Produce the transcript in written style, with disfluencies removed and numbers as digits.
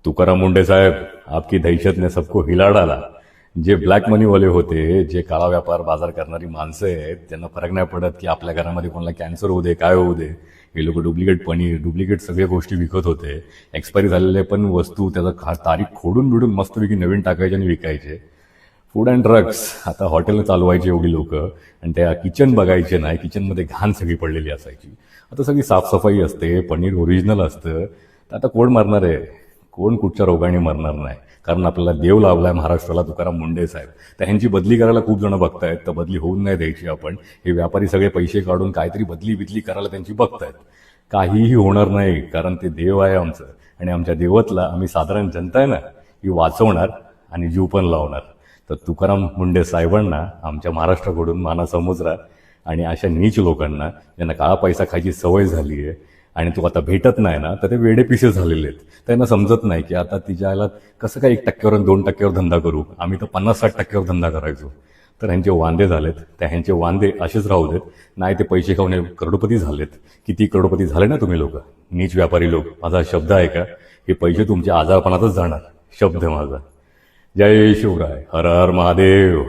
तुकाराम मुंडे साहेब, आपकी दहशत ने सबको हिला डाला. जे ब्लॅक मनीवाले होते, जे काळा व्यापार बाजार करणारी माणसं आहेत, त्यांना फरक नाही पडत की आपल्या घरामध्ये कोणाला कॅन्सर होऊ दे, काय होऊ दे. हे लोक डुप्लिकेट पनीर, डुप्लिकेट सगळ्या गोष्टी विकत होते. एक्सपायरी झालेले पण वस्तू त्याचा तारीख खोडून बिडून मस्तपैकी नवीन टाकायचे आणि विकायचे. फूड अँड ड्रग्स, आता हॉटेल चालवायची एवढी लोक आणि त्या किचन बघायचे नाही, किचनमध्ये घाण सगळी पडलेली असायची. आता सगळी साफसफाई असते, पनीर ओरिजिनल असतं. तर आता कोण मरणार आहे? कोण कुठच्या रोगाने मरणार नाही. कारण आपल्याला देव लावलाय महाराष्ट्राला तुकाराम मुंडे साहेब. तर ह्यांची बदली करायला खूप जण बघतायत, तर बदली होऊन नाही द्यायची आपण. हे व्यापारी सगळे पैसे काढून काहीतरी बदली बिदली करायला त्यांची बघतायत. काहीही होणार नाही, कारण ते देव आहे आमचं आणि आमच्या देवतला आम्ही साधारण जनता आहे ना, ही वाचवणार आणि जीव पण लावणार. तर तुकाराम मुंडे साहेबांना आमच्या महाराष्ट्राकडून मानासमुद्रा आणि अशा नीच लोकांना ज्यांना काळा पैसा खायची सवय झाली आहे आणि तो आता भेटत नाही ना, तर ते वेडे पिसे झालेले आहेत. त्यांना समजत नाही की आता तिच्याला कसं काय 1% आणि 2% धंदा करू. आम्ही तर 50-60% धंदा करायचो. तर ह्यांचे वांदे झालेत. त्या ह्यांचे वांदे असेच राहू देत. नाही ते पैसे खाऊन हे करोडपती झालेत. किती करोडपती झाले ना तुम्ही लोक, नीच व्यापारी लोक. माझा शब्द आहे का, हे पैसे तुमच्या आजारपणातच जाणार. शब्द माझा. जय शिवराय. हर हर महादेव.